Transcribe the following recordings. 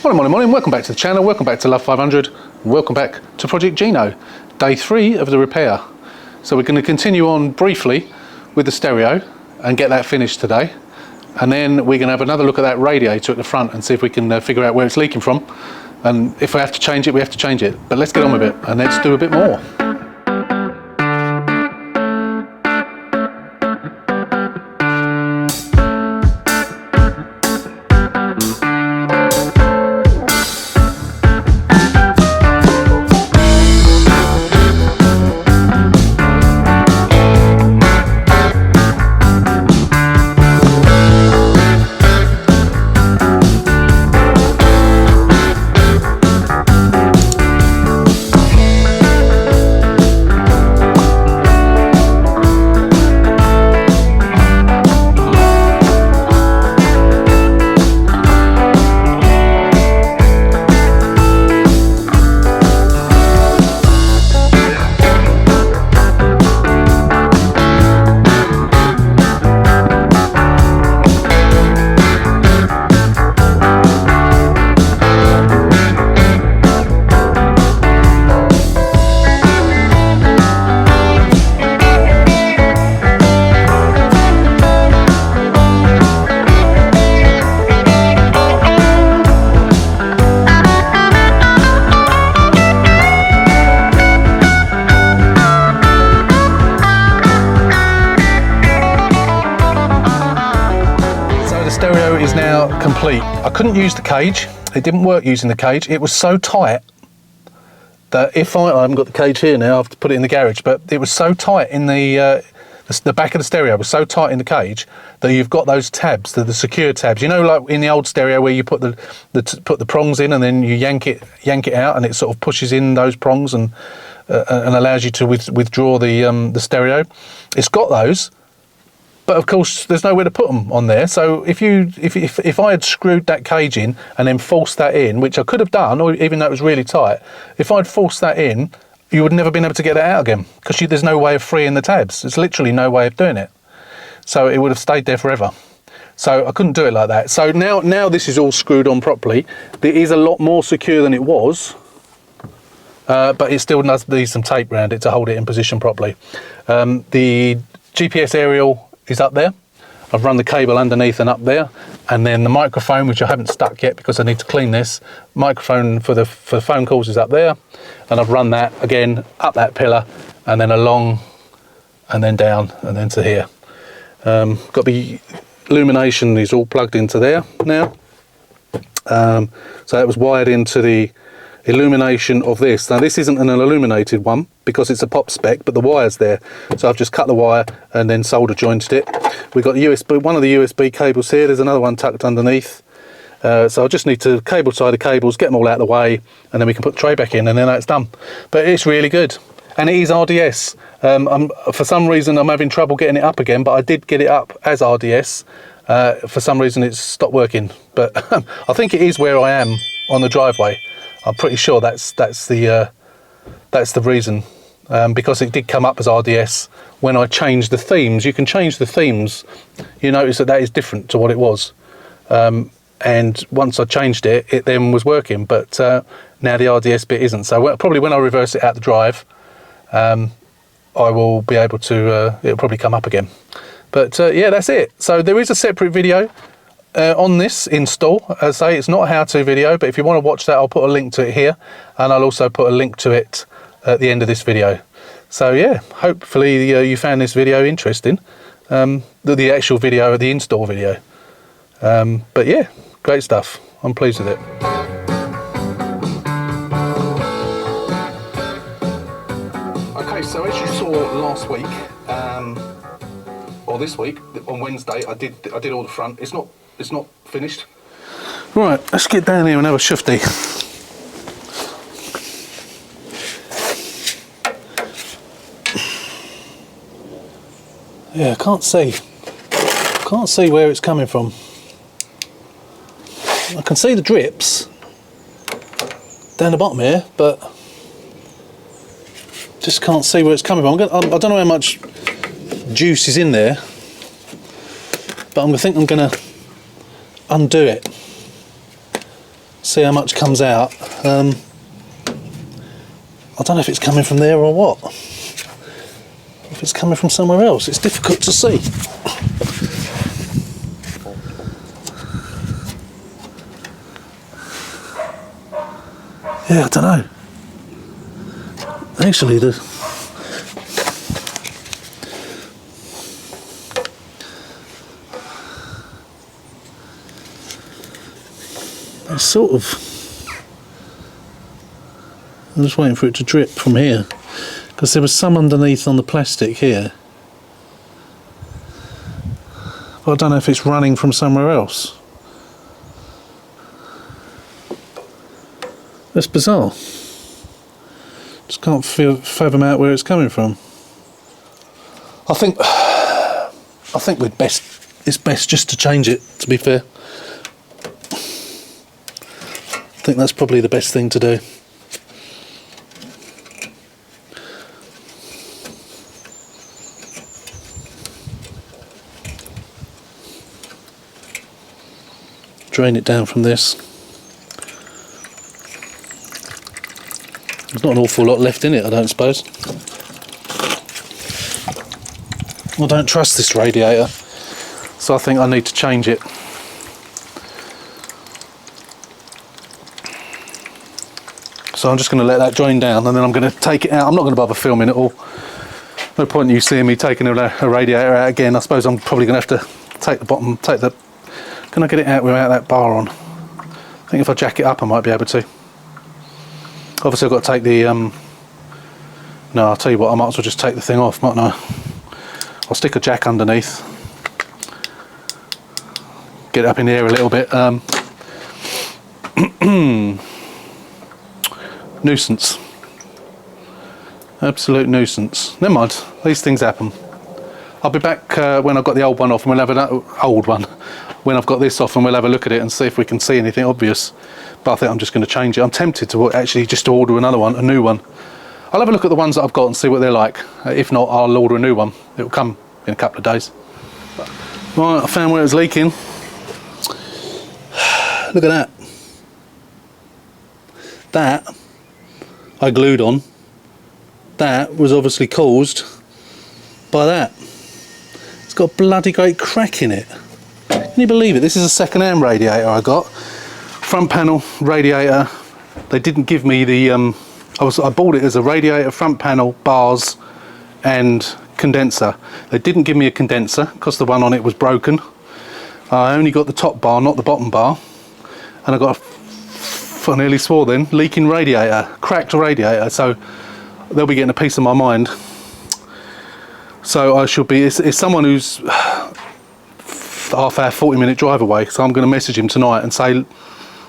Morning, welcome back to the channel, welcome back to Love 500, welcome back to Project Gino, day 3 of the repair. So we're going to continue on briefly with the stereo and get that finished today, and then we're going to have another look at that radiator at the front and see if we can figure out where it's leaking from, and if we have to change it, we have to change it. But let's get on with it and let's do a bit more. Is now complete. I couldn't use the cage. It didn't work using the cage. It was so tight that if I haven't got the cage here now, I have to put it in the garage, but it was so tight in the back of the stereo was so tight in the cage that you've got those tabs, the secure tabs. You know, like in the old stereo where you put the prongs in and then you yank it out and it sort of pushes in those prongs and allows you to withdraw the stereo. It's got those. But of course, there's nowhere to put them on there. So if I had screwed that cage in and then forced that in, which I could have done, or even though it was really tight, if I'd forced that in, you would never been able to get it out again because there's no way of freeing the tabs. There's literally no way of doing it. So it would have stayed there forever. So I couldn't do it like that. So now this is all screwed on properly. It is a lot more secure than it was, but it still does need some tape around it to hold it in position properly. The GPS aerial is up there. I've run the cable underneath and up there, and then the microphone, which I haven't stuck yet because I need to clean this. Microphone for the phone calls is up there, and I've run that again up that pillar and then along and then down and then to here. Got the illumination is all plugged into there now. So that was wired into the illumination of this. Now this isn't an illuminated one because it's a pop spec, but the wire's there, so I've just cut the wire and then solder jointed it. We've got the USB, one of the USB cables here. There's another one tucked underneath, so I just need to cable tie the cables, get them all out of the way, and then we can put the tray back in, and then that's done. But it's really good, and it is RDS. For some reason I'm having trouble getting it up again, but I did get it up as RDS. For some reason it's stopped working, but I think it is where I am on the driveway. I'm pretty sure that's the reason, because it did come up as RDS when I changed the themes. You can change the themes. You notice that is different to what it was, and once I changed it, it then was working, but now the RDS bit isn't. So probably when I reverse it out the drive, I will be able to, it'll probably come up again. But yeah, that's it. So there is a separate video on this install. As I say, it's not a how-to video, but if you want to watch that, I'll put a link to it here, and I'll also put a link to it at the end of this video. So yeah, hopefully you found this video interesting, the actual video of the install video. But yeah, great stuff. I'm pleased with it. Okay, so as you saw last week, or this week on Wednesday, I did all the front. It's not finished. Right, let's get down here and have a shifty. Yeah, I can't see where it's coming from. I can see the drips down the bottom here, but just can't see where it's coming from. I don't know how much juice is in there, but I think I'm going to undo it. see how much comes out. I don't know if it's coming from there or what. If it's coming from somewhere else, it's difficult to see. Yeah, I don't know. Actually, it's sort of... I'm just waiting for it to drip from here, because there was some underneath on the plastic here. But I don't know if it's running from somewhere else. That's bizarre. Just can't fathom out where it's coming from. I think it's best just to change it, to be fair. I think that's probably the best thing to do. Drain it down from this. There's not an awful lot left in it, I don't suppose. I don't trust this radiator, so I think I need to change it. So I'm just going to let that drain down, and then I'm going to take it out. I'm not going to bother filming it all. No point in you seeing me taking a radiator out again. I suppose I'm probably going to have to take the bottom, can I get it out without that bar on? I think if I jack it up I might be able to. Obviously I've got to take the, no, I'll tell you what, I might as well just take the thing off, mightn't I? I'll stick a jack underneath. Get it up in the air a little bit. Nuisance. Absolute nuisance. Never mind, these things happen. I'll be back when I've got the old one off, and we'll have an old one. When I've got this off, and we'll have a look at it and see if we can see anything obvious. But I think I'm just going to change it. I'm tempted to actually just to order another one, a new one. I'll have a look at the ones that I've got and see what they're like. If not, I'll order a new one. It'll come in a couple of days. Right, I found where it was leaking. Look at that. That I glued on. That was obviously caused by that. It's got a bloody great crack in it. Can you believe it? This is a second-hand radiator I got. Front panel radiator. They didn't give me the I bought it as a radiator, front panel, bars and condenser. They didn't give me a condenser because the one on it was broken. I only got the top bar, not the bottom bar, and I got I nearly swore then, leaking radiator, cracked radiator. So they'll be getting a piece of my mind. So I should be, it's someone who's half hour, 40-minute drive away, so I'm going to message him tonight and say,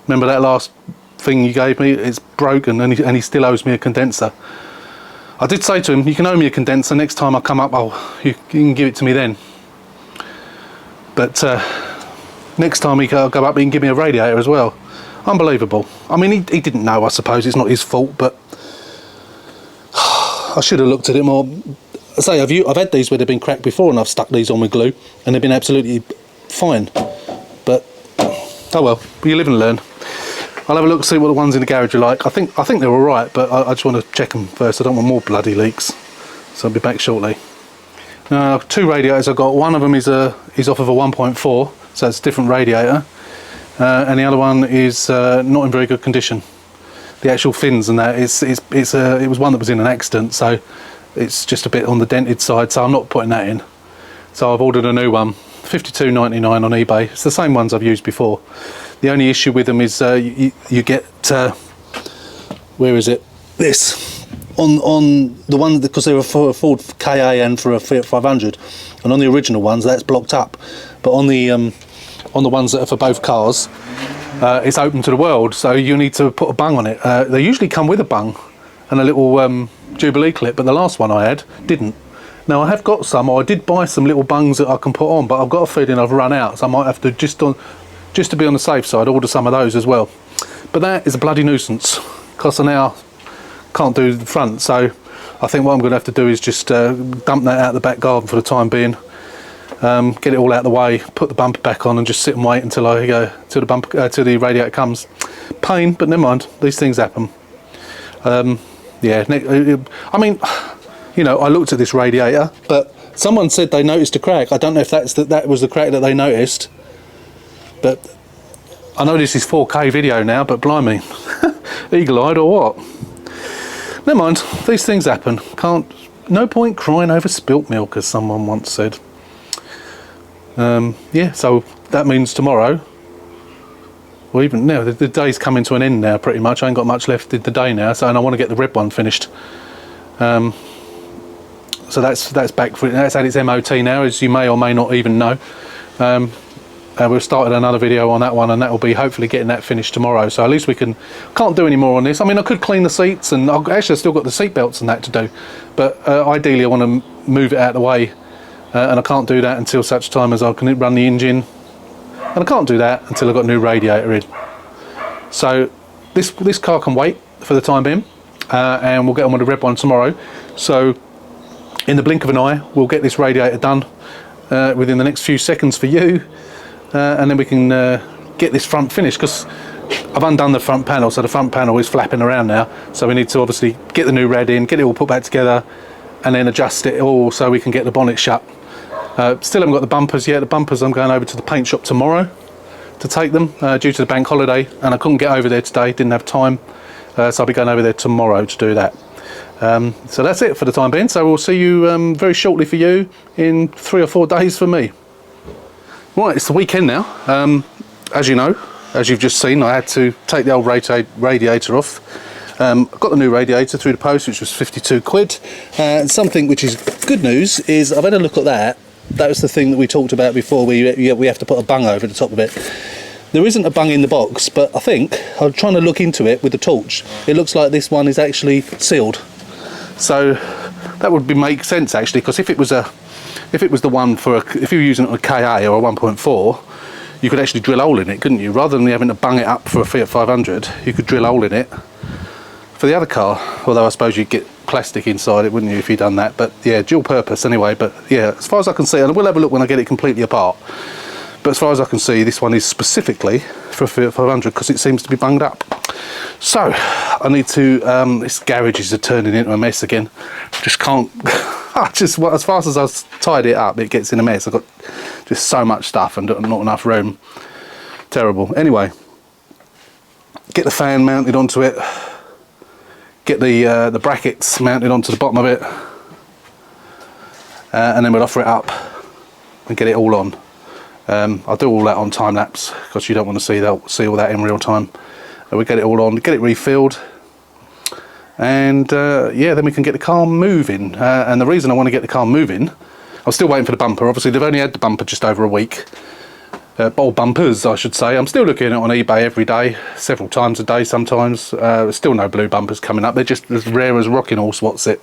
remember that last thing you gave me, it's broken, and he still owes me a condenser. I did say to him, you can owe me a condenser, next time I come up, you can give it to me then. But next time he'll go up, he can give me a radiator as well. Unbelievable. I mean, he didn't know, I suppose, it's not his fault, but I should have looked at it more. I say, I've had these where they've been cracked before, and I've stuck these on with glue, and they've been absolutely fine. But oh well, you live and learn. I'll have a look, see what the ones in the garage are like. I think they're all right, but I just want to check them first. I don't want more bloody leaks. So I'll be back shortly. Two radiators I've got. One of them is off of a 1.4, so it's a different radiator, and the other one is not in very good condition. The actual fins and that, it was one that was in an accident, so it's just a bit on the dented side, so I'm not putting that in. So I've ordered a new one, $52.99 on eBay. It's the same ones I've used before. The only issue with them is you get, where is it? This. On the one, because they're for a Ford KA and for a Fiat 500, and on the original ones that's blocked up, but on the ones that are for both cars, it's open to the world, so you need to put a bung on it. They usually come with a bung and a little Jubilee clip, but the last one I had didn't. Now I have got some, or I did buy some little bungs that I can put on, but I've got a feeling I've run out, so I might have to, just to be on the safe side, order some of those as well. But that is a bloody nuisance, because I now can't do the front, so I think what I'm going to have to do is just dump that out the back garden for the time being, get it all out of the way, put the bumper back on, and just sit and wait until I go till the bumper till the radiator comes. Pain, but never mind. These things happen. Yeah, I mean, you know, I looked at this radiator, but someone said they noticed a crack. I don't know if that was the crack that they noticed, but I know this is 4K video now, but blimey, eagle-eyed or what? Never mind, these things happen. No point crying over spilt milk, as someone once said. Yeah, so that means tomorrow, or even now, the day's coming to an end now pretty much. I ain't got much left in the day now, and I want to get the red one finished. So that's back for it. That's at its MOT now, as you may or may not even know. We've started another video on that one, and that will be hopefully getting that finished tomorrow. So at least we can't do any more on this. I mean, I could clean the seats, and I've still got the seat belts and that to do, but ideally I want to move it out of the way, and I can't do that until such time as I can run the engine, and I can't do that until I've got a new radiator in. So this car can wait for the time being, and we'll get on with the red one tomorrow. So in the blink of an eye, we'll get this radiator done within the next few seconds for you. And then we can get this front finished, because I've undone the front panel, so the front panel is flapping around now, so we need to obviously get the new rad in, get it all put back together, and then adjust it all so we can get the bonnet shut. Still haven't got the bumpers yet. The bumpers, I'm going over to the paint shop tomorrow to take them due to the bank holiday, and I couldn't get over there today, didn't have time, so I'll be going over there tomorrow to do that. So that's it for the time being, so we'll see you very shortly for you, in 3 or 4 days for me. Right, it's the weekend now. As you know, as you've just seen, I had to take the old radiator off. I got the new radiator through the post, which was 52 quid. And something which is good news is I've had a look at that. That was the thing that we talked about before. We have to put a bung over the top of it. There isn't a bung in the box, but I think I'm trying to look into it with the torch. It looks like this one is actually sealed. So that would make sense actually, because if it was the one for if you were using it on a KA or a 1.4, you could actually drill a hole in it, couldn't you? Rather than having to bung it up for a Fiat 500, you could drill a hole in it for the other car. Although I suppose you'd get plastic inside it, wouldn't you, if you'd done that? But yeah, dual purpose anyway. But yeah, as far as I can see, and we'll have a look when I get it completely apart. But as far as I can see, this one is specifically for a Fiat 500 because it seems to be bunged up. So I need to. This garage is turning into a mess again. Just can't. As fast as I tied it up, it gets in a mess. I've got just so much stuff and not enough room. Terrible. Anyway, get the fan mounted onto it. Get the brackets mounted onto the bottom of it, and then we'll offer it up and get it all on. I'll do all that on time lapse because you don't want to see all that in real time. We get it all on, get it refilled. And yeah, then we can get the car moving. And the reason I want to get the car moving, I'm still waiting for the bumper. Obviously, they've only had the bumper just over a week. Bold bumpers, I should say. I'm still looking at it on eBay every day, several times a day sometimes. There's still no blue bumpers coming up. They're just as rare as rocking horse, what's it?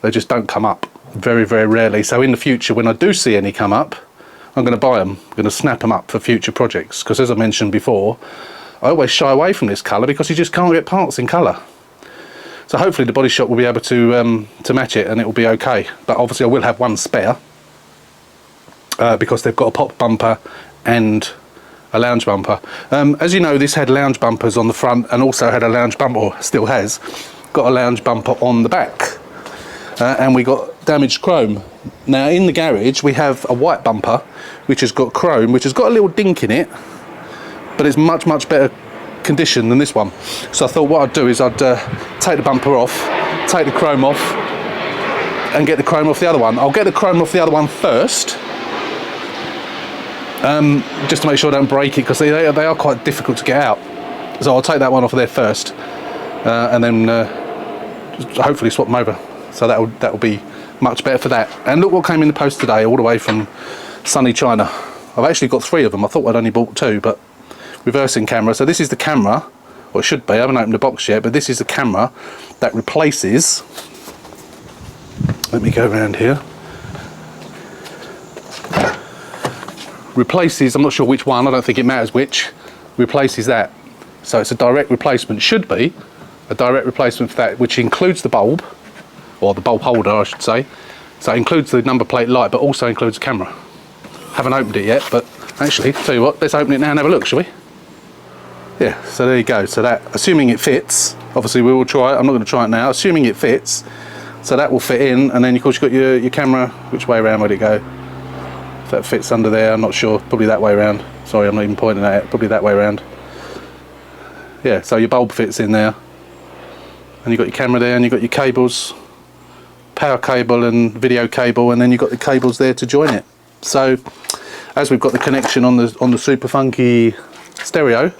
They just don't come up very, very rarely. So in the future, when I do see any come up, I'm going to buy them. I'm going to snap them up for future projects. Because as I mentioned before, I always shy away from this colour because you just can't get parts in colour. So hopefully the body shop will be able to match it and it will be okay. But obviously I will have one spare because they've got a pop bumper and a lounge bumper. As you know, this had lounge bumpers on the front and also had a lounge bumper, or still has, got a lounge bumper on the back. And we got damaged chrome. Now in the garage we have a white bumper which has got chrome, which has got a little dink in it, but it's much, much better condition than this one. So I thought what I'd do is I'd take the bumper off, take the chrome off and get the chrome off the other one. I'll get the chrome off the other one first, just to make sure I don't break it, because they are quite difficult to get out. So I'll take that one off of there first, and then hopefully swap them over. So that will be much better for that. And look what came in the post today, all the way from sunny China. I've actually got 3 of them. I thought I'd only bought 2, but reversing camera. So this is the camera, or it should be, I haven't opened the box yet, but this is the camera that replaces, let me go around here, replaces, I'm not sure which one, I don't think it matters which, replaces that. So it's a direct replacement, should be a direct replacement for that, which includes the bulb, or the bulb holder I should say. So it includes the number plate light, but also includes the camera. Haven't opened it yet, but actually, tell you what, let's open it now and have a look, shall we? Yeah, so there you go. So that, assuming it fits, obviously we will try it. I'm not going to try it now. Assuming it fits, so that will fit in, and then of course you've got your camera. Which way around would it go? If that fits under there, I'm not sure. Probably that way around. Sorry, I'm not even pointing at it. Probably that way around. Yeah, so your bulb fits in there, and you've got your camera there, and you've got your cables, power cable and video cable, and then you've got the cables there to join it. So as we've got the connection on the super funky stereo,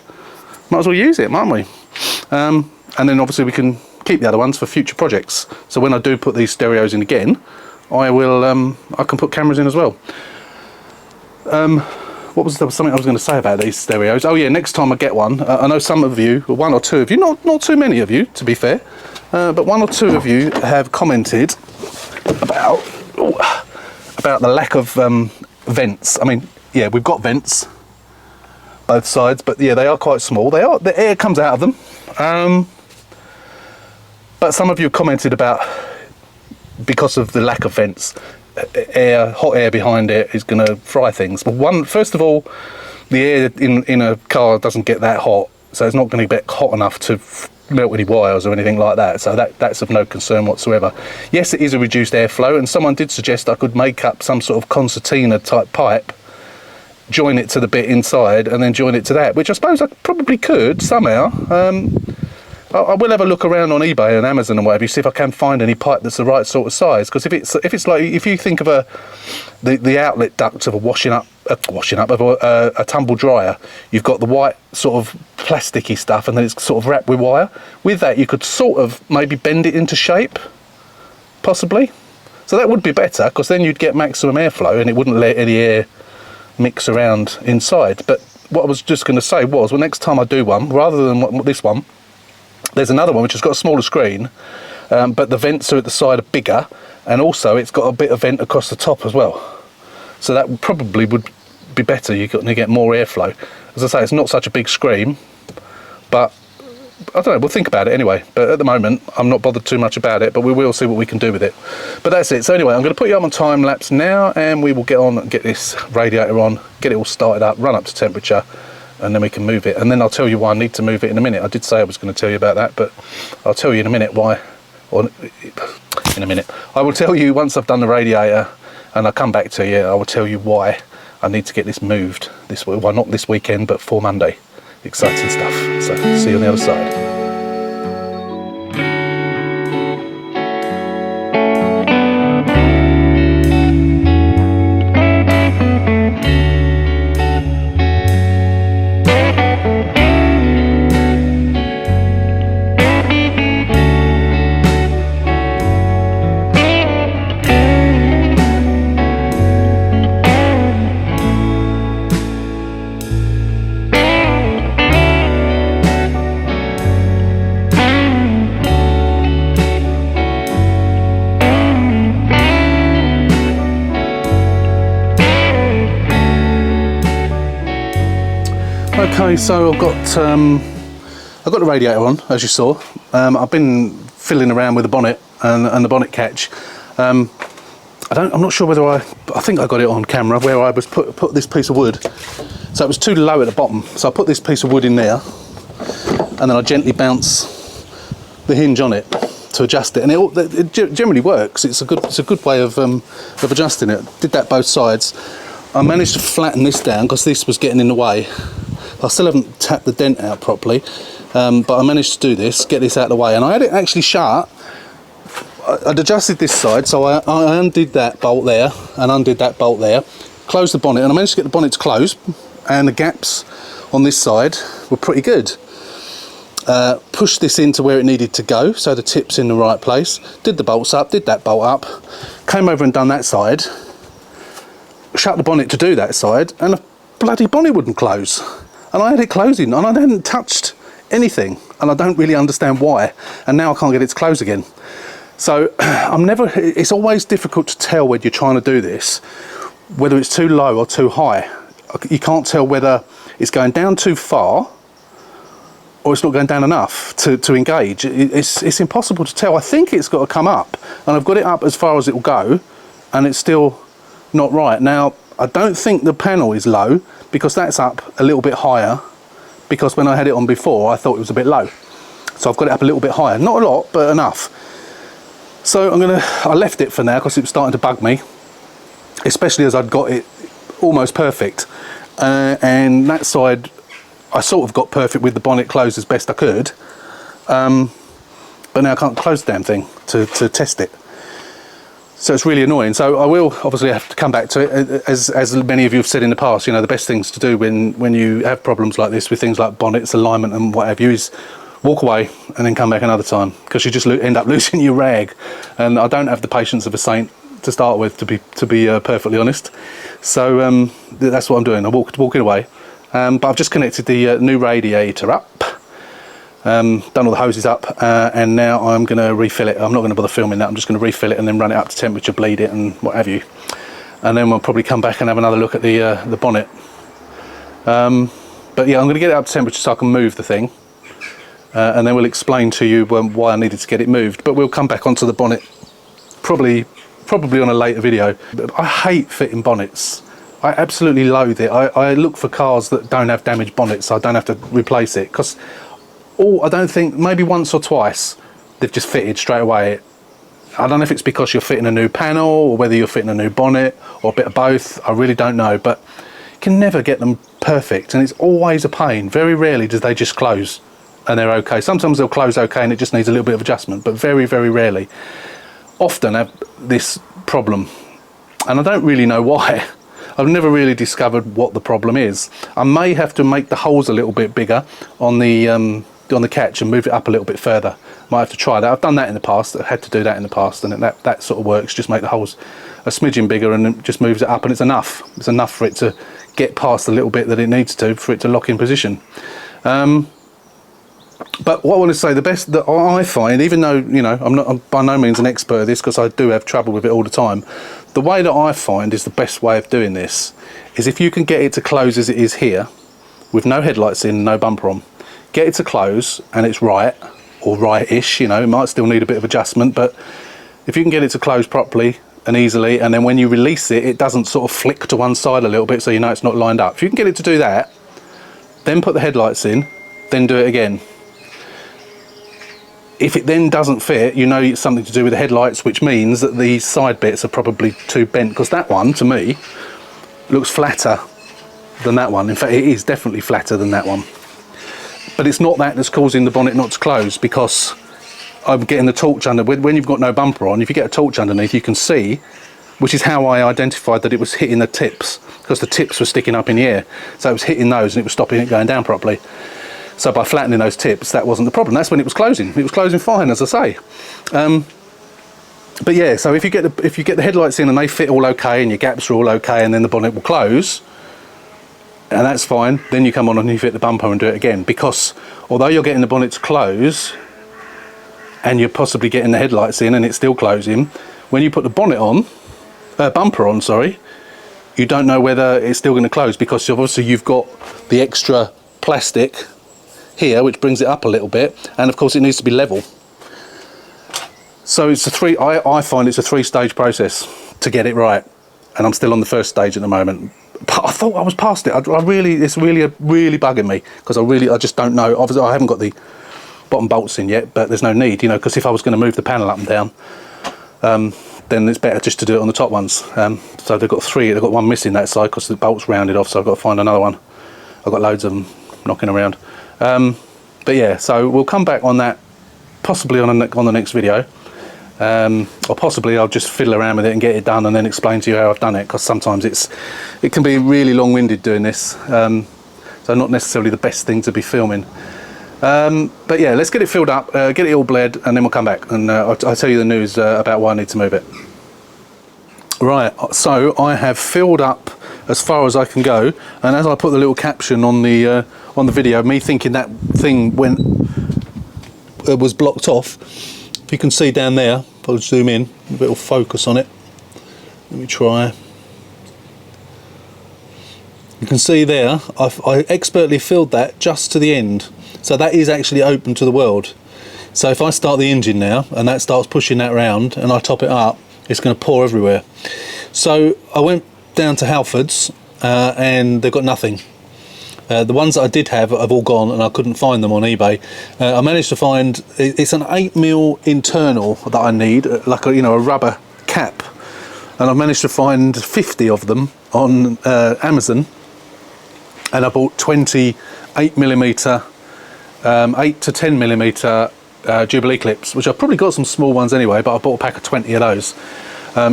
might as well use it, mightn't we? And then obviously we can keep the other ones for future projects. So when I do put these stereos in again, I can put cameras in as well. What was something I was going to say about these stereos? Oh yeah, next time I get one, I know some of you, one or two of you, not too many of you to be fair, but one or two of you have commented about the lack of vents. I mean, yeah, we've got vents both sides, but yeah, they are quite small. The air comes out of them. But some of you commented about, because of the lack of vents, hot air behind it is going to fry things. But first of all, the air in a car doesn't get that hot, so it's not going to get hot enough to melt any wires or anything like that. So that's of no concern whatsoever. Yes, it is a reduced airflow, and someone did suggest I could make up some sort of concertina type pipe, join it to the bit inside, and then join it to that, which I suppose I probably could somehow. I will have a look around on eBay and Amazon and whatever, see if I can find any pipe that's the right sort of size. Because if it's like, if you think of the outlet duct of a tumble dryer, you've got the white sort of plasticky stuff, and then it's sort of wrapped with wire. With that, you could sort of maybe bend it into shape, possibly. So that would be better, because then you'd get maximum airflow and it wouldn't let any air mix around inside. But what I was just going to say was, well, next time I do one, rather than this one, there's another one which has got a smaller screen, but the vents are at the side are bigger, and also it's got a bit of vent across the top as well. So that probably would be better. You're going to get more airflow. As I say, it's not such a big screen, but I don't know, we'll think about it anyway. But at the moment, I'm not bothered too much about it, but we will see what we can do with it. But that's it. So anyway, I'm going to put you up on time lapse now, and we will get on and get this radiator on, get it all started up, run up to temperature, and then we can move it. And then I'll tell you why I need to move it in a minute. I did say I was going to tell you about that, but I'll tell you in a minute why. Or in a minute. I will tell you once I've done the radiator and I come back to you, I will tell you why I need to get this moved this week. Well, not this weekend, but for Monday. Exciting stuff. So see you on the other side. Okay, so I've got the radiator on, as you saw. I've been fiddling around with the bonnet and the bonnet catch. I'm not sure whether I think I got it on camera where I was put this piece of wood. So it was too low at the bottom. So I put this piece of wood in there, and then I gently bounce the hinge on it to adjust it, and it generally works. It's a good way of adjusting it. Did that both sides. I managed to flatten this down because this was getting in the way. I still haven't tapped the dent out properly, but I managed to do this, get this out of the way, and I had it actually shut. I'd adjusted this side, so I undid that bolt there and undid that bolt there, closed the bonnet, and I managed to get the bonnet to close, and the gaps on this side were pretty good. Pushed this into where it needed to go, so the tip's in the right place, did the bolts up, did that bolt up, came over and done that side, shut the bonnet to do that side, and the bloody bonnet wouldn't close. And I had it closing, and I hadn't touched anything, and I don't really understand why, and now I can't get it to close again. So it's always difficult to tell when you're trying to do this, whether it's too low or too high. You can't tell whether it's going down too far or it's not going down enough to engage. It's impossible to tell. I think it's got to come up, and I've got it up as far as it will go, and it's still not right. Now, I don't think the panel is low, because that's up a little bit higher, because when I had it on before I thought it was a bit low. So I've got it up a little bit higher, not a lot, but enough. So I left it for now because it was starting to bug me, especially as I'd got it almost perfect. And that side I sort of got perfect with the bonnet closed as best I could. But now I can't close the damn thing to test it. So it's really annoying. So I will obviously have to come back to it. As many of you have said in the past, you know, the best things to do when you have problems like this with things like bonnets, alignment and what have you is walk away and then come back another time, because you just end up losing your rag. And I don't have the patience of a saint to start with, to be perfectly honest. So that's what I'm doing. I'm walking away. But I've just connected the new radiator up. Done all the hoses up, and now I'm going to refill it. I'm not going to bother filming that. I'm just going to refill it and then run it up to temperature, bleed it and what have you. And then we'll probably come back and have another look at the bonnet. But yeah, I'm going to get it up to temperature so I can move the thing. And then we'll explain to you why I needed to get it moved. But we'll come back onto the bonnet probably on a later video. I hate fitting bonnets. I absolutely loathe it. I look for cars that don't have damaged bonnets so I don't have to replace it, because I don't think, maybe once or twice they've just fitted straight away. I don't know if it's because you're fitting a new panel or whether you're fitting a new bonnet or a bit of both. I really don't know, but you can never get them perfect, and it's always a pain. Very rarely do they just close and they're okay. Sometimes they'll close okay and it just needs a little bit of adjustment, but very, very rarely. Often have this problem, and I don't really know why. I've never really discovered what the problem is. I may have to make the holes a little bit bigger on the catch and move it up a little bit further. Might have to try that. I've done that in the past. I've had to do that in the past, and that sort of works. Just make the holes a smidgen bigger and it just moves it up, and it's enough. It's enough for it to get past the little bit that it needs to, for it to lock in position. But what I want to say, the best that I find, even though, you know, I'm by no means an expert at this, because I do have trouble with it all the time, the way that I find is the best way of doing this is if you can get it to close as it is here, with no headlights in, no bumper on, get it to close and it's right, or right-ish, you know, it might still need a bit of adjustment, but if you can get it to close properly and easily, and then when you release it, it doesn't sort of flick to one side a little bit so you know it's not lined up. If you can get it to do that, then put the headlights in, then do it again. If it then doesn't fit, you know it's something to do with the headlights, which means that the side bits are probably too bent, because that one, to me, looks flatter than that one. In fact, it is definitely flatter than that one. But it's not that that's causing the bonnet not to close, because I'm getting the torch under. When you've got no bumper on, if you get a torch underneath, you can see, which is how I identified that it was hitting the tips, because the tips were sticking up in the air. So it was hitting those and it was stopping it going down properly. So by flattening those tips, that wasn't the problem. That's when it was closing. It was closing fine, as I say. But yeah, so if you get the headlights in and they fit all okay and your gaps are all okay, and then the bonnet will close, and that's fine, then you come on and you fit the bumper and do it again. Because although you're getting the bonnet to close and you're possibly getting the headlights in and it's still closing, when you put the bonnet on, bumper on, sorry, you don't know whether it's still going to close, because obviously you've got the extra plastic here which brings it up a little bit, and of course it needs to be level. So it's I find it's a three-stage process to get it right, and I'm still on the first stage at the moment. But I thought I was past it. It's really bugging me, because I just don't know. Obviously I haven't got the bottom bolts in yet, but there's no need, you know, because if I was going to move the panel up and down, then it's better just to do it on the top ones. So they've got three. They've got one missing that side because the bolt's rounded off, so I've got to find another one. I've got loads of them knocking around. But yeah, so we'll come back on that possibly on the next video, or possibly I'll just fiddle around with it and get it done and then explain to you how I've done it, because sometimes it can be really long-winded doing this, so not necessarily the best thing to be filming. But yeah, let's get it filled up, get it all bled, and then we'll come back and I'll tell you the news about why I need to move it. Right, so I have filled up as far as I can go, and as I put the little caption on the video, me thinking that thing was blocked off. If you can see down there, if I'll zoom in, a bit of focus on it. Let me try. You can see there, I expertly filled that just to the end, so that is actually open to the world. So if I start the engine now and that starts pushing that round and I top it up, it's going to pour everywhere. So I went down to Halfords and they've got nothing. The ones that I did have all gone, and I couldn't find them on eBay. I managed to find, it's an 8mm internal that I need, like a, a rubber cap, and I've managed to find 50 of them on Amazon, and I bought 20 8mm, 8 to 10mm Jubilee clips, which I've probably got some small ones anyway, but I bought a pack of 20 of those.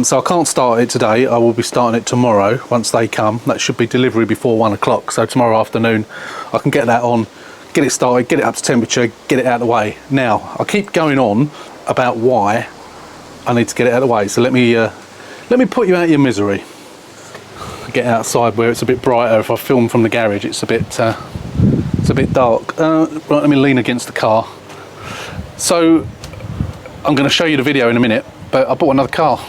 So I can't start it today. I will be starting it tomorrow once they come. That should be delivery before 1 o'clock. So tomorrow afternoon I can get that on, get it started, get it up to temperature, get it out of the way. Now I keep going on about why I need to get it out of the way. So let me put you out of your misery. Get outside where it's a bit brighter. If I film from the garage, it's a bit dark. Right, let me lean against the car. So I'm going to show you the video in a minute, but I bought another car.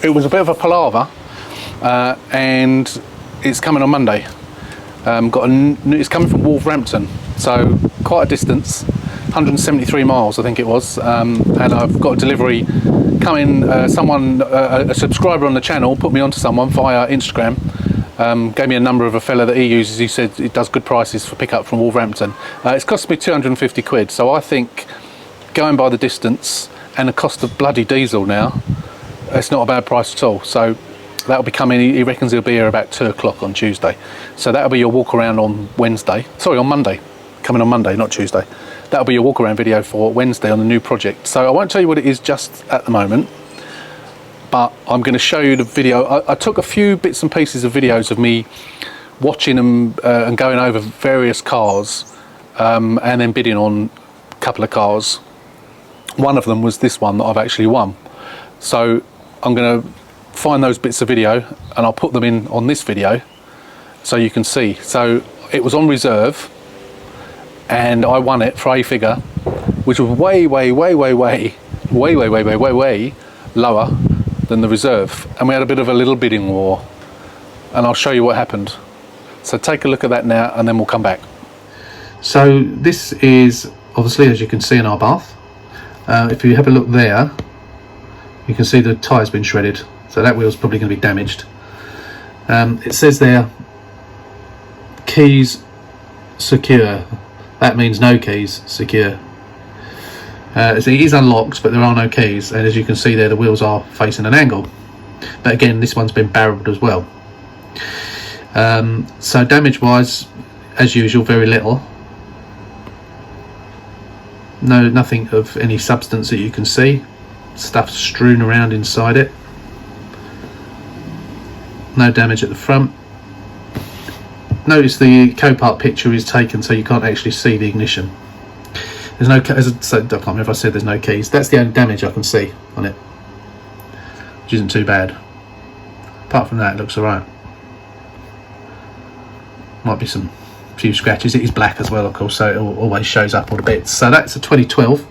It was a bit of a palaver, and it's coming on Monday. It's coming from Wolverhampton, so quite a distance, 173 miles I think it was, and I've got a delivery coming. A subscriber on the channel put me onto someone via Instagram, gave me a number of a fella that he uses. He said it does good prices for pickup from Wolverhampton. It's cost me 250 quid, so I think going by the distance and the cost of bloody diesel now, it's not a bad price at all. So that'll be coming, he reckons he'll be here about 2 o'clock on Tuesday. So that'll be your walk around on on Monday, coming on Monday, not Tuesday. That'll be your walk around video for Wednesday on the new project. So I won't tell you what it is just at the moment, but I'm going to show you the video. I took a few bits and pieces of videos of me watching them and going over various cars, and then bidding on a couple of cars. One of them was this one that I've actually won. So I'm going to find those bits of video and I'll put them in on this video so you can see. So it was on reserve and I won it for a figure which was way lower than the reserve, and we had a bit of a little bidding war, and I'll show you what happened. So take a look at that now and then we'll come back. So this is obviously, as you can see, in our bath. If you have a look there, you can see the tyre's been shredded, so that wheel's probably going to be damaged. It says there, keys secure. That means no keys, secure. So it is unlocked, but there are no keys, and as you can see there, the wheels are facing an angle. But again, this one's been barreled as well. So damage wise, as usual, very little. Nothing of any substance that you can see. Stuff strewn around inside it. No damage at the front. Notice the Copart picture is taken so you can't actually see the ignition. There's no, as I said, I can't remember if I said there's no keys. That's the only damage I can see on it, which isn't too bad. Apart from that, it looks alright. Might be some few scratches. It is black as well, of course, so it always shows up all the bits. So that's a 2012.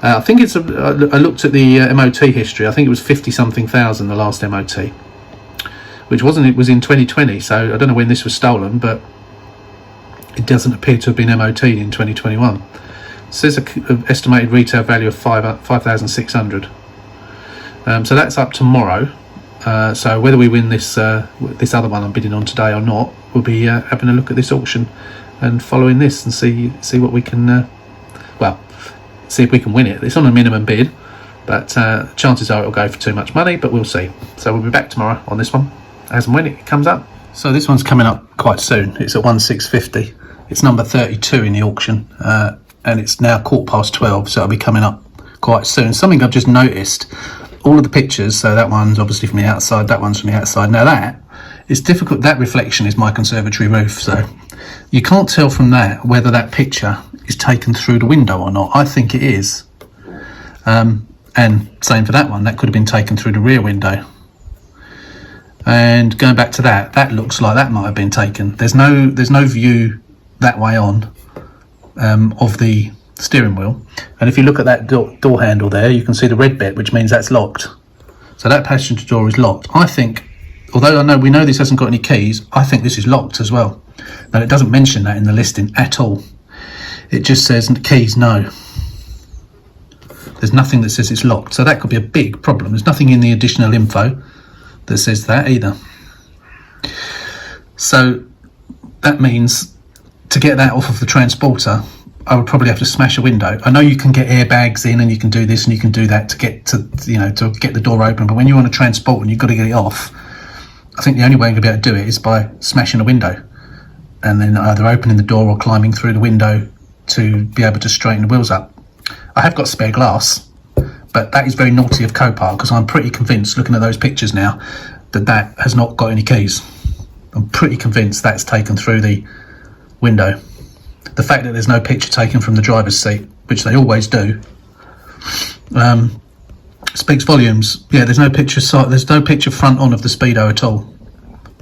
I think it's I looked at the MOT history. I think it was 50 something thousand the last MOT, which wasn't, it was in 2020, so I don't know when this was stolen, but it doesn't appear to have been MOT'd in 2021. It says an estimated retail value of 5,600. So that's up tomorrow. So whether we win this this other one I'm bidding on today or not, we'll be having a look at this auction and following this and see what we can see if we can win it. It's on a minimum bid, but chances are it'll go for too much money, but we'll see. So we'll be back tomorrow on this one as and when it comes up. So this one's coming up quite soon. It's at 1,650. It's number 32 in the auction, and it's now 12:15, so it'll be coming up quite soon. Something I've just noticed, all of the pictures, so that one's obviously from the outside, that one's from the outside. Now that is difficult, that reflection is my conservatory roof, so you can't tell from that whether that picture is taken through the window or not. I think it is, and same for that one, that could have been taken through the rear window. And going back to that, that looks like that might have been taken. There's no view that way on of the steering wheel, and if you look at that door handle there, you can see the red bit, which means that's locked. So that passenger door is locked. I think, although we know this hasn't got any keys, I think this is locked as well. Now it doesn't mention that in the listing at all. It just says keys no. There's nothing that says it's locked, so that could be a big problem. There's nothing in the additional info that says that either. So that means to get that off of the transporter, I would probably have to smash a window. I know you can get airbags in and you can do this and you can do that to get to, you know, to get the door open, but when you're on a transport and you've got to get it off, I think the only way you're going to be able to do it is by smashing a window and then either opening the door or climbing through the window to be able to straighten the wheels up. I have got spare glass, but that is very naughty of Copart, because I'm pretty convinced, looking at those pictures now, that that has not got any keys. I'm pretty convinced that's taken through the window. The fact that there's no picture taken from the driver's seat, which they always do, speaks volumes. Yeah, there's no picture front on of the Speedo at all,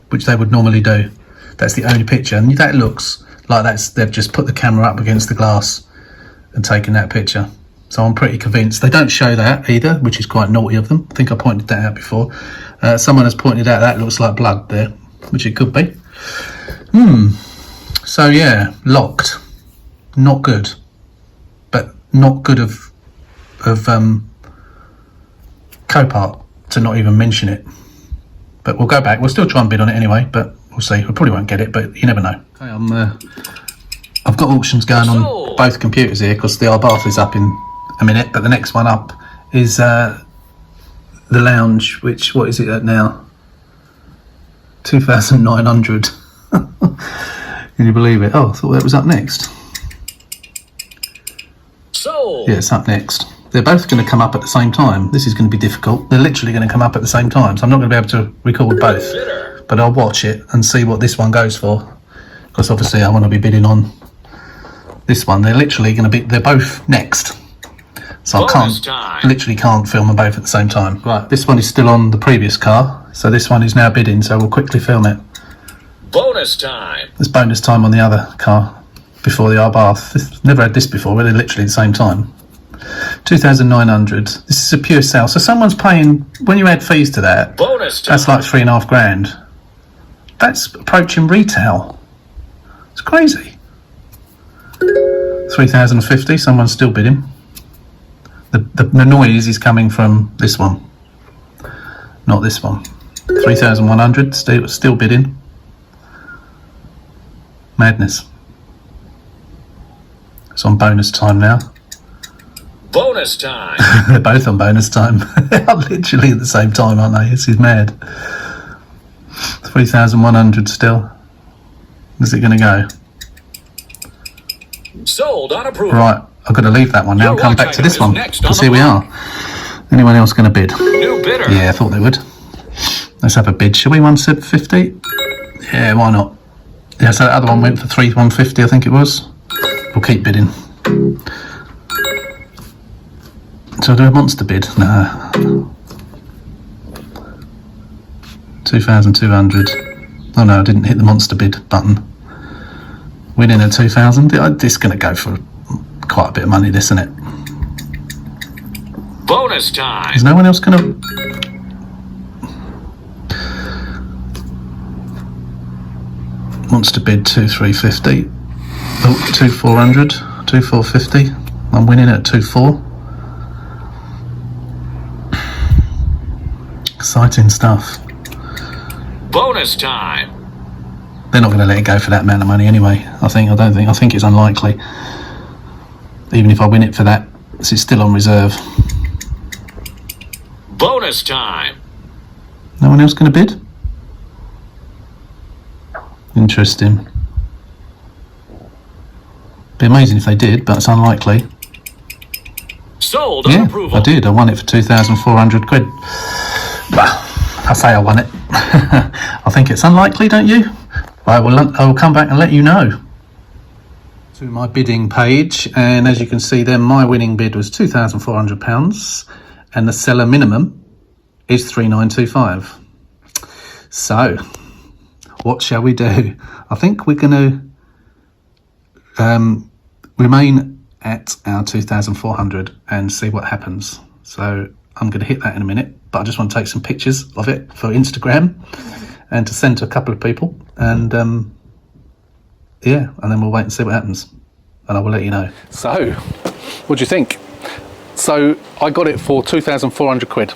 which they would normally do. That's the only picture, and that looks like they've just put the camera up against the glass and taken that picture. So I'm pretty convinced. They don't show that either, which is quite naughty of them. I think I pointed that out before. Someone has pointed out that looks like blood there, which it could be. So yeah, locked. Not good, but not good of Copart to not even mention it. But we'll go back. We'll still try and bid on it anyway, but we'll see. We probably won't get it, but you never know. Okay, I've got auctions going on both computers here because the Arbath is up in a minute, but the next one up is the Lounge, which, what is it at now? 2,900. Can you believe it? Oh, I thought that was up next. Sold. Yeah, it's up next. They're both going to come up at the same time. This is going to be difficult. They're literally going to come up at the same time, so I'm not going to be able to record both. But I'll watch it and see what this one goes for, because obviously I want to be bidding on this one. They're literally going to be, they're both next. So I literally can't film them both at the same time. Right, this one is still on the previous car, so this one is now bidding, so we'll quickly film it. Bonus time. There's bonus time on the other car before the Arbath. Never had this before, but they're literally at the same time. 2,900. This is a pure sale. So someone's paying, when you add fees to that, bonus time. That's like 3.5 grand. That's approaching retail. It's crazy. 3,050. Someone's still bidding. The noise is coming from this one, not this one. 3,100. Still bidding. Madness. It's on bonus time now. Bonus time. They're both on bonus time. They are literally at the same time, aren't they? This is mad. 3,100 still. Where's it going to go? Sold on approval. Right, I've got to leave that one now and come back to this one, because here we are. Anyone else going to bid? New bidder. Yeah, I thought they would. Let's have a bid. Shall we? 150? Yeah, why not? Yeah, so the other one went for 150, I think it was. We'll keep bidding. So I'll do a monster bid. No. 2,200. Oh no, I didn't hit the monster bid button. Winning at 2,000. This is going to go for quite a bit of money, this, isn't it? Bonus time. Is no one else going to... Monster bid 2,350. Oh, 2,400. 2,450. I'm winning at 2,400. Exciting stuff. Bonus time. They're not going to let it go for that amount of money anyway. I think it's unlikely. Even if I win it for that, it's still on reserve. Bonus time. No one else going to bid? Interesting. Be amazing if they did, but it's unlikely. Sold on approval. I did. I won it for 2,400 quid. Well, I say I won it. I think it's unlikely, don't you? I will come back and let you know. To my bidding page, and as you can see then, my winning bid was £2,400 and the seller minimum is 3,925. So, what shall we do? I think we're going to remain at our 2,400 and see what happens. So I'm going to hit that in a minute, but I just want to take some pictures of it for Instagram and to send to a couple of people, and yeah, and then we'll wait and see what happens, and I will let you know. So, what do you think? So I got it for 2,400 quid.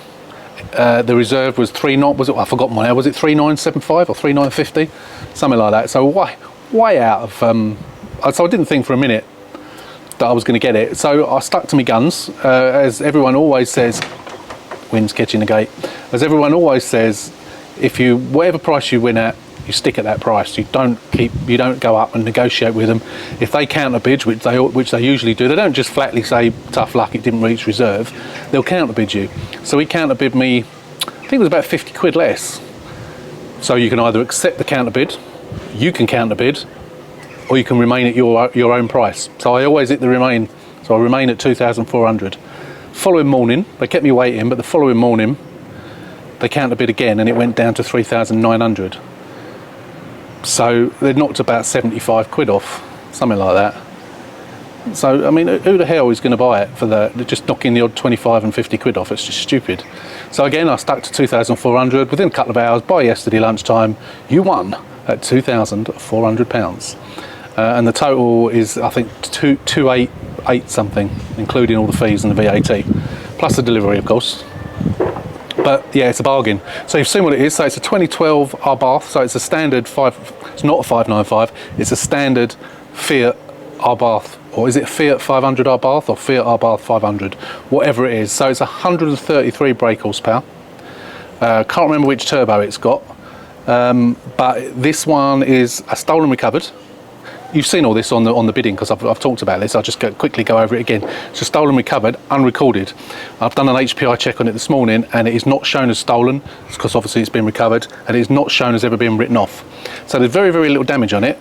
The reserve was 3 knot, was it? I forgot my now. Was it 3975 or 3950, something like that? So way out of. So I didn't think for a minute that I was going to get it. So I stuck to my guns, as everyone always says. Wind's catching the gate. As everyone always says, if you whatever price you win at, you stick at that price. You don't go up and negotiate with them. If they counter bid, which they usually do, they don't just flatly say tough luck, it didn't reach reserve. They'll counter bid you. So he counter bid me, I think it was about 50 quid less. So you can either accept the counter bid, you can counter bid, or you can remain at your own price. So I always hit the remain. So I remain at 2,400. Following morning, they kept me waiting, but the following morning they counter bid again, and it went down to 3,900. So they knocked about 75 quid off, something like that. So, I mean, who the hell is going to buy it for that? They're just knocking the odd 25 and 50 quid off. It's just stupid. So again, I stuck to 2,400. Within a couple of hours, by yesterday lunchtime, you won at £2,400. And the total is, I think, 288 something, including all the fees and the VAT, plus the delivery, of course. But yeah, it's a bargain. So you've seen what it is. So it's a 2012 Abarth. So it's a standard it's not a 595. It's a standard Fiat Abarth, or is it Fiat 500 Abarth or Fiat Abarth 500? Whatever it is. So it's 133 brake horsepower. Can't remember which turbo it's got. But this one is a stolen recovered. You've seen all this on the bidding because I've talked about this. I'll just quickly go over it again. So stolen, recovered, unrecorded. I've done an HPI check on it this morning, and it is not shown as stolen because obviously it's been recovered, and it is not shown as ever being written off. So there's very, very little damage on it.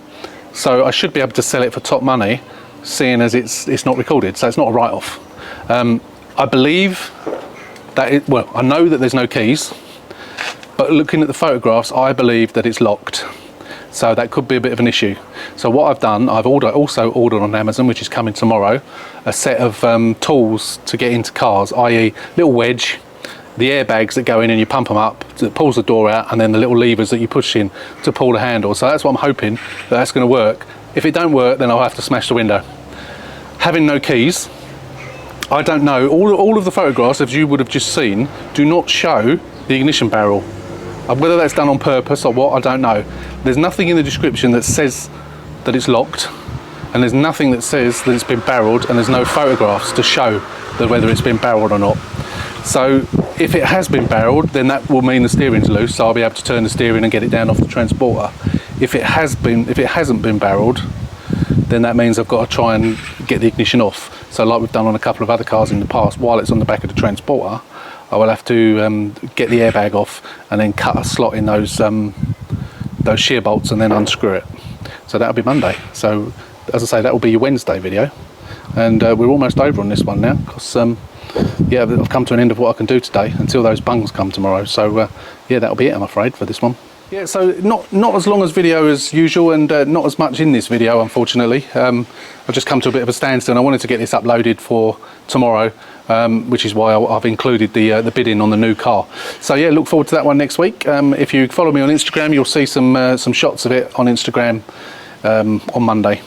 So I should be able to sell it for top money, seeing as it's not recorded. So it's not a write-off. I believe that well, I know that there's no keys, but looking at the photographs, I believe that it's locked. So that could be a bit of an issue. So what I've done, I've also ordered on Amazon, which is coming tomorrow, a set of tools to get into cars, i.e. little wedge, the airbags that go in and you pump them up, that pulls the door out, and then the little levers that you push in to pull the handle. So that's what I'm hoping that's going to work. If it don't work, then I'll have to smash the window. Having no keys, I don't know. All of the photographs, as you would have just seen, do not show the ignition barrel. Whether that's done on purpose or what, I don't know. There's nothing in the description that says that it's locked, and there's nothing that says that it's been barreled, and there's no photographs to show that whether it's been barreled or not. So if it has been barreled, then that will mean the steering's loose, so I'll be able to turn the steering and get it down off the transporter. If it hasn't been barreled, then that means I've got to try and get the ignition off. So like we've done on a couple of other cars in the past, while it's on the back of the transporter, I will have to get the airbag off and then cut a slot in those shear bolts and then unscrew it. So that'll be Monday. So as I say, that will be your Wednesday video, and we're almost over on this one now because yeah, I've come to an end of what I can do today until those bungs come tomorrow. So yeah, that'll be it, I'm afraid, for this one. Yeah, so not as long as video as usual, and not as much in this video, unfortunately. I've just come to a bit of a standstill, and I wanted to get this uploaded for tomorrow, which is why I've included the bidding on the new car. So yeah, look forward to that one next week. If you follow me on Instagram, you'll see some shots of it on Instagram on Monday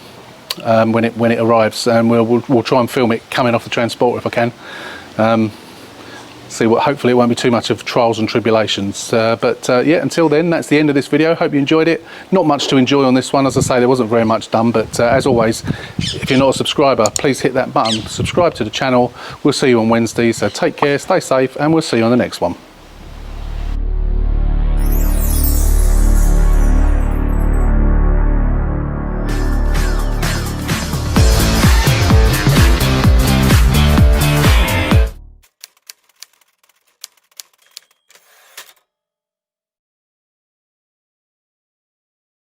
when it arrives, and we'll try and film it coming off the transporter if I can. See what, hopefully it won't be too much of trials and tribulations, but yeah, until then, that's the end of this video. Hope you enjoyed it. Not much to enjoy on this one, as I say, there wasn't very much done, but as always, if you're not a subscriber, please hit that button, subscribe to the channel. We'll see you on Wednesday, so take care, stay safe, and we'll see you on the next one.